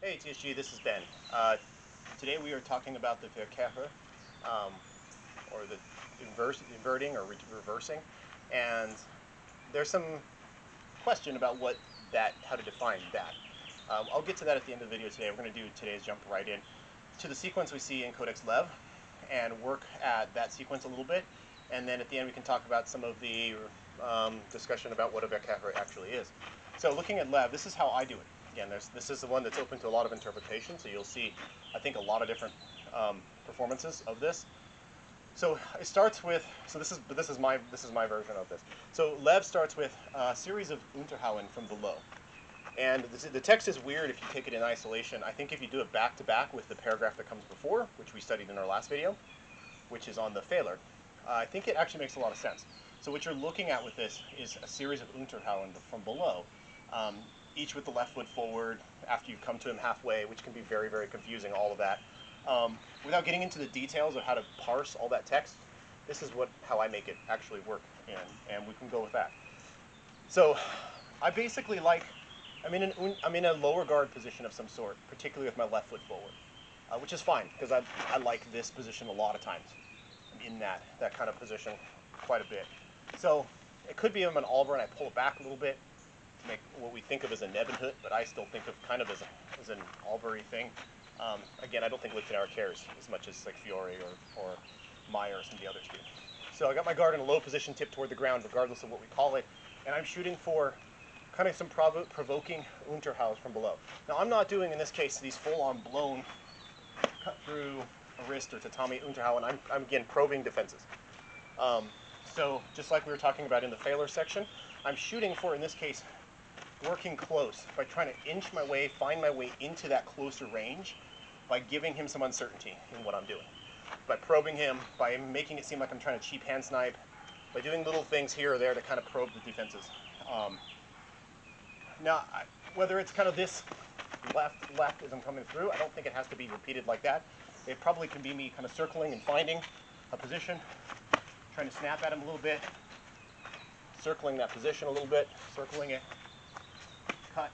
Hey TSG, this is Ben. Today we are talking about the Verkehrer, or the inverting or reversing, and there's some question about how to define that. I'll get to that at the end of the video today. We're going to do today's jump right in to the sequence we see in Codex Lev and work at that sequence a little bit, and then at the end we can talk about some of the discussion about what a Verkehrer actually is. So looking at Lev, this is how I do it. Again, this is the one that's open to a lot of interpretation, so you'll see, I think, a lot of different performances of this. So it starts with, this is my version of this. So Lev starts with a series of Unterhauen from below, and the text is weird if you take it in isolation. I think if you do it back to back with the paragraph that comes before, which we studied in our last video, which is on the Fehler, I think it actually makes a lot of sense. So what you're looking at with this is a series of Unterhauen from below. Each with the left foot forward after you've come to him halfway, which can be very, very confusing, all of that. Without getting into the details of how to parse all that text, this is how I make it actually work, and we can go with that. So I basically I'm in a lower guard position of some sort, particularly with my left foot forward, which is fine, because I like this position a lot of times. I'm in that kind of position quite a bit. So it could be I'm an Alber and I pull it back a little bit, make what we think of as a Nebenhut, but I still think of kind of as an Albury thing. Again, I don't think Liechtenauer cares as much as like Fiore or Meyer or some of the others do. So I got my guard in a low position, tipped toward the ground, regardless of what we call it, and I'm shooting for kind of some provoking Unterhaus from below. Now I'm not doing, in this case, these full-on blown cut through a wrist or tatami Unterhauen. I'm again probing defenses. So just like we were talking about in the Fehler section, I'm shooting for, in this case, working close by trying to inch my way, find my way into that closer range by giving him some uncertainty in what I'm doing. By probing him, by making it seem like I'm trying to cheap hand snipe, by doing little things here or there to kind of probe the defenses. Now, whether it's kind of this left as I'm coming through, I don't think it has to be repeated like that. It probably can be me kind of circling and finding a position, trying to snap at him a little bit, circling that position a little bit, circling it, cut,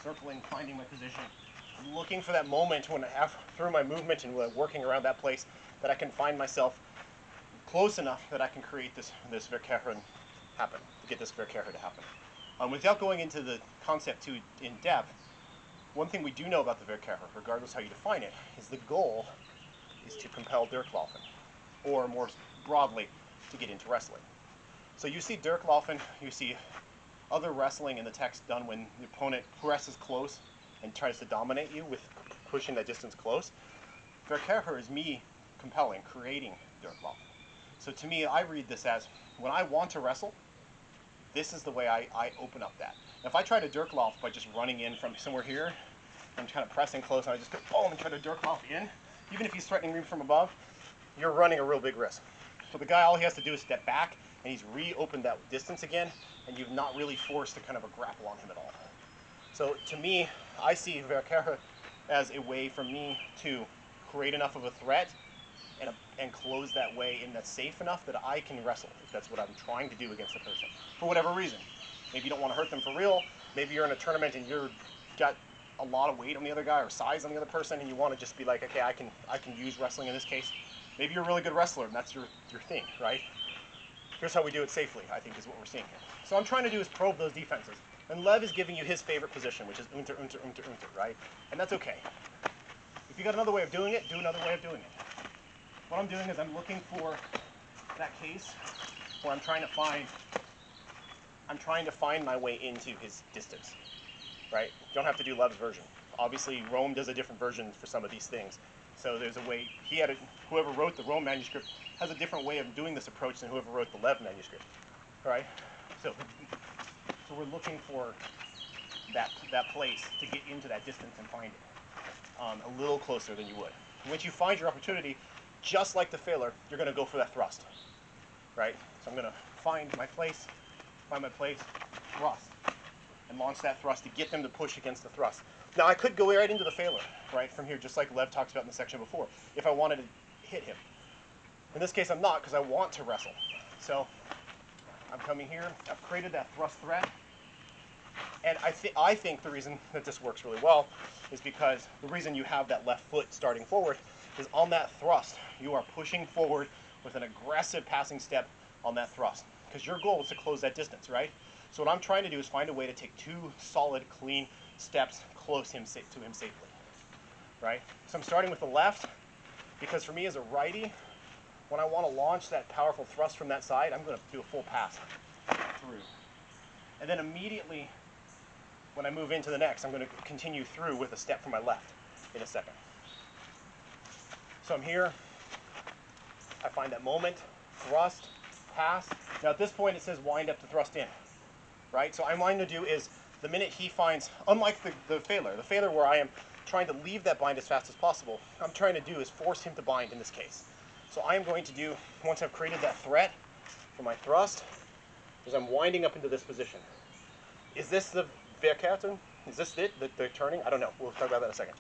circling, finding my position, looking for that moment when through my movement and working around that place that I can find myself close enough that I can create this Verkehrer happen, to get this Verkehrer to happen. Without going into the concept too in depth, one thing we do know about the Verkehrer, regardless how you define it, is the goal is to compel durchlauffen, or more broadly, to get into wrestling. So you see durchlauffen, you see other wrestling in the text done when the opponent presses close and tries to dominate you with pushing that distance close. Verkehrer is me compelling, creating durchlauffen. So to me, I read this as, when I want to wrestle, this is the way I open up that. Now, if I try to durchlauf by just running in from somewhere here, I'm kind of pressing close, and I just go boom and try to durchlauf in, even if he's threatening me from above, you're running a real big risk. So the guy, all he has to do is step back, and he's reopened that distance again, and you've not really forced a kind of a grapple on him at all. So to me, I see Verkehrer as a way for me to create enough of a threat and close that way in that's safe enough that I can wrestle, if that's what I'm trying to do against the person, for whatever reason. Maybe you don't want to hurt them for real, maybe you're in a tournament and you've got a lot of weight on the other guy or size on the other person, and you want to just be like, okay, I can use wrestling in this case. Maybe you're a really good wrestler and that's your thing, right? Here's how we do it safely, I think, is what we're seeing here. So what I'm trying to do is probe those defenses. And Lev is giving you his favorite position, which is unter, right? And that's okay. If you got another way of doing it, do another way of doing it. What I'm doing is I'm looking for that case where I'm trying to find my way into his distance, right? You don't have to do Lev's version. Obviously, Rome does a different version for some of these things. So there's a way, whoever wrote the Rome manuscript has a different way of doing this approach than whoever wrote the Lev manuscript, right? So we're looking for that place to get into that distance and find it a little closer than you would. Once you find your opportunity, just like the Fehler, you're going to go for that thrust, right? So I'm going to find my place, thrust, and launch that thrust to get them to push against the thrust. Now I could go right into the Fehler, right, from here, just like Lev talks about in the section before, if I wanted to hit him. In this case, I'm not, because I want to wrestle. So I'm coming here, I've created that thrust threat, And I think the reason that this works really well is because the reason you have that left foot starting forward is on that thrust, you are pushing forward with an aggressive passing step on that thrust. Because your goal is to close that distance, right? So what I'm trying to do is find a way to take 2 solid, clean steps close to him safely, right? So I'm starting with the left, because for me as a righty, when I want to launch that powerful thrust from that side, I'm going to do a full pass through. And then immediately, when I move into the next, I'm going to continue through with a step from my left in a second. So I'm here, I find that moment, thrust, pass. Now at this point it says wind up to thrust in, right? So what I'm going to do is, the minute he finds, unlike the failure where I am trying to leave that bind as fast as possible, what I'm trying to do is force him to bind in this case. So I am going to do, once I've created that threat for my thrust, is I'm winding up into this position. Is this the Verkehrer? Is this it, the turning? I don't know. We'll talk about that in a second.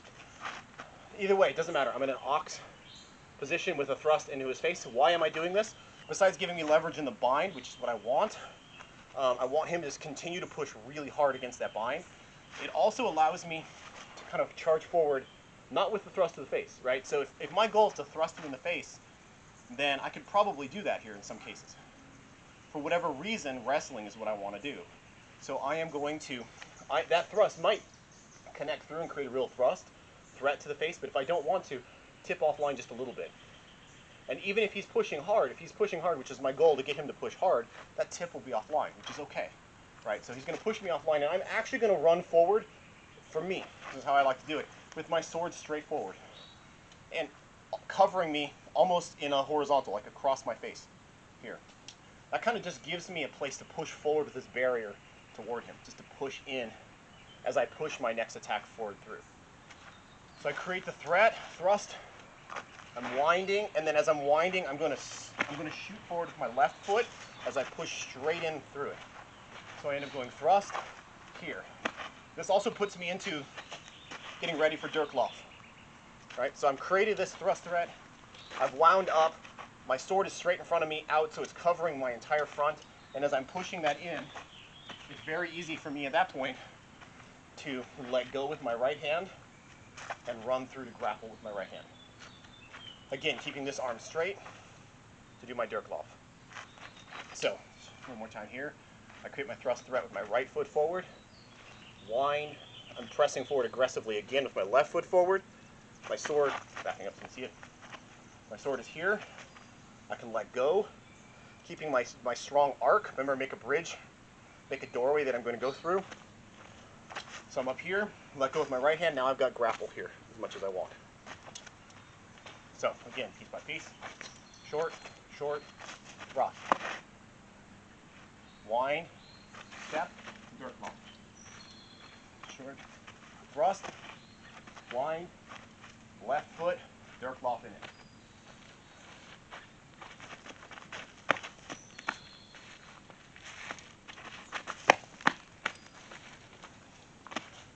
Either way, it doesn't matter. I'm in an ox position with a thrust into his face. Why am I doing this? Besides giving me leverage in the bind, which is what I want him to just continue to push really hard against that bind. It also allows me to kind of charge forward, not with the thrust to the face, right? So if my goal is to thrust him in the face, then I could probably do that here in some cases. For whatever reason, wrestling is what I want to do. So I am going to, that thrust might connect through and create a real threat to the face, but if I don't want to, tip offline just a little bit. And even if he's pushing hard, which is my goal to get him to push hard, that tip will be offline, which is okay, right? So he's going to push me offline, and I'm actually going to run forward, for me, this is how I like to do it, with my sword straight forward, and covering me almost in a horizontal, like across my face, here. That kind of just gives me a place to push forward with this barrier toward him, just to push in as I push my next attack forward through. So I create the thrust, I'm winding, and then as I'm winding, I'm going to shoot forward with my left foot as I push straight in through it. So I end up going thrust here. This also puts me into getting ready for durchlaufen, right? So I'm creating this thrust threat. I've wound up. My sword is straight in front of me out, so it's covering my entire front. And as I'm pushing that in, it's very easy for me at that point to let go with my right hand and run through to grapple with my right hand. Again, keeping this arm straight to do my durchlaufen. So, one more time here. I create my thrust threat with my right foot forward. Wind. I'm pressing forward aggressively again with my left foot forward. My sword, backing up so you can see it. My sword is here. I can let go, keeping my strong arc. Remember, make a bridge, make a doorway that I'm going to go through. So I'm up here, let go with my right hand. Now I've got grapple here as much as I want. So again, piece by piece, short, thrust. Wind, step, durchlaufen. Short, thrust, wind, left foot, durchlaufen in it.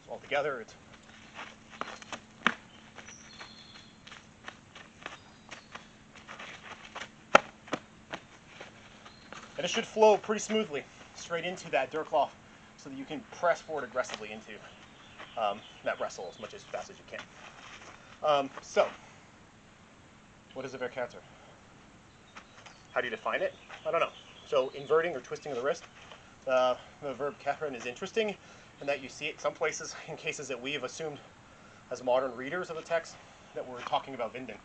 So all together, it's and it should flow pretty smoothly straight into that durchlaufen so that you can press forward aggressively into that wrestle as much as fast as you can. So, what is a Verkehrer? How do you define it? I don't know. So, inverting or twisting of the wrist. The verb kehren is interesting in that you see it some places, in cases that we have assumed as modern readers of the text, that we're talking about Winden.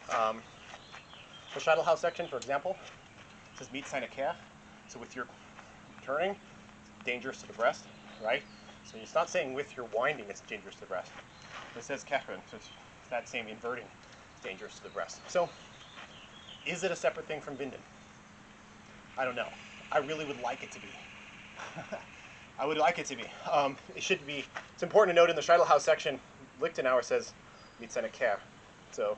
The Scheitelhaus section, for example, says mit seiner Kehr, so with your turning, it's dangerous to the breast, right? So it's not saying with your winding it's dangerous to the breast. It says kehren, so it's that same inverting, dangerous to the breast. So, is it a separate thing from Winden? I don't know. I really would like it to be. I would like it to be. It should be. It's important to note in the Scheitelhaus section, Liechtenauer says mit seiner Kehr. So,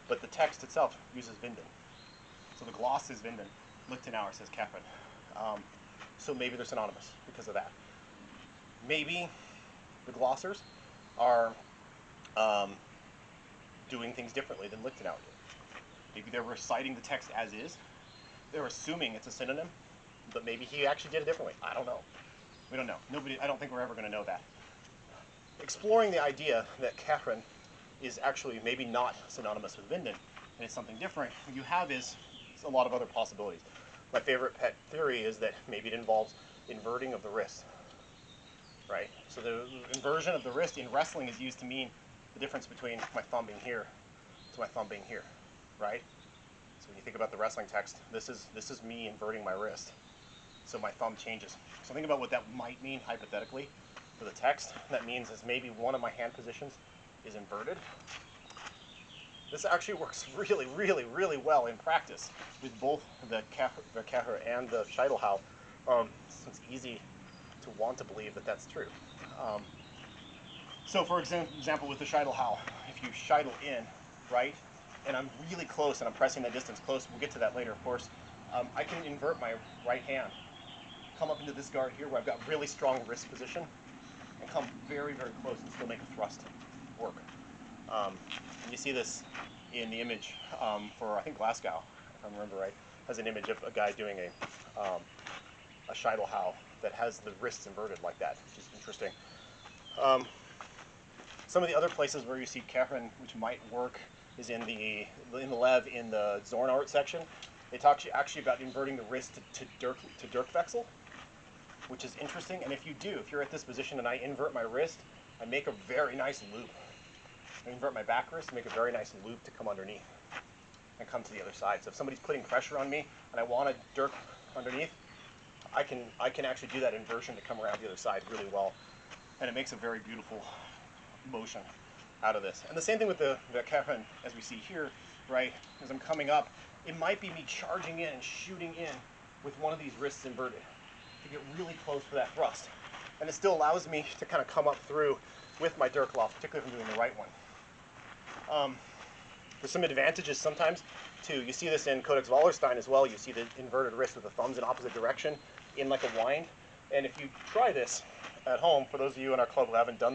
but the text itself uses Winden. So the gloss is Winden. Liechtenauer says kehren. So maybe they're synonymous because of that. Maybe the glossers are doing things differently than Liechtenauer did. Maybe they're reciting the text as is. They're assuming it's a synonym, but maybe he actually did it differently. I don't know. We don't know. Nobody, I don't think we're ever going to know that. Exploring the idea that Karen is actually maybe not synonymous with Winden, and it's something different, what you have is a lot of other possibilities. My favorite pet theory is that maybe it involves inverting of the wrist, right? So the inversion of the wrist in wrestling is used to mean the difference between my thumb being here to my thumb being here, right? So when you think about the wrestling text, this is me inverting my wrist. So my thumb changes. So think about what that might mean hypothetically for the text. That means is maybe one of my hand positions is inverted. This actually works really, really, really well in practice with both the Verkehrer and the Scheitelhau. So it's easy to want to believe that that's true. So for example, with the Scheitelhau, if you Scheitel in, right, and I'm really close and I'm pressing that distance close, we'll get to that later, of course, I can invert my right hand, come up into this guard here where I've got really strong wrist position, and come very, very close and still make a thrust work. And you see this in the image for, I think, Glasgow, if I remember right, has an image of a guy doing a Scheitelhau that has the wrists inverted like that, which is interesting. Some of the other places where you see Karen, which might work, is in the Lev in the Zornart section. They talk actually about inverting the wrist to durchlauffen, which is interesting. And if you're at this position and I invert my wrist, I make a very nice loop. I invert my back wrist, make a very nice loop to come underneath and come to the other side. So if somebody's putting pressure on me and I want to dirk underneath, I can actually do that inversion to come around the other side really well. And it makes a very beautiful motion out of this. And the same thing with the Karen, as we see here, right? As I'm coming up, it might be me charging in and shooting in with one of these wrists inverted to get really close for that thrust. And it still allows me to kind of come up through with my durchlaufen, particularly if I'm doing the right one. There's some advantages sometimes too. You see this in Codex Wallerstein as well. You see the inverted wrist with the thumbs in opposite direction in like a wind. And if you try this at home, for those of you in our club who haven't done this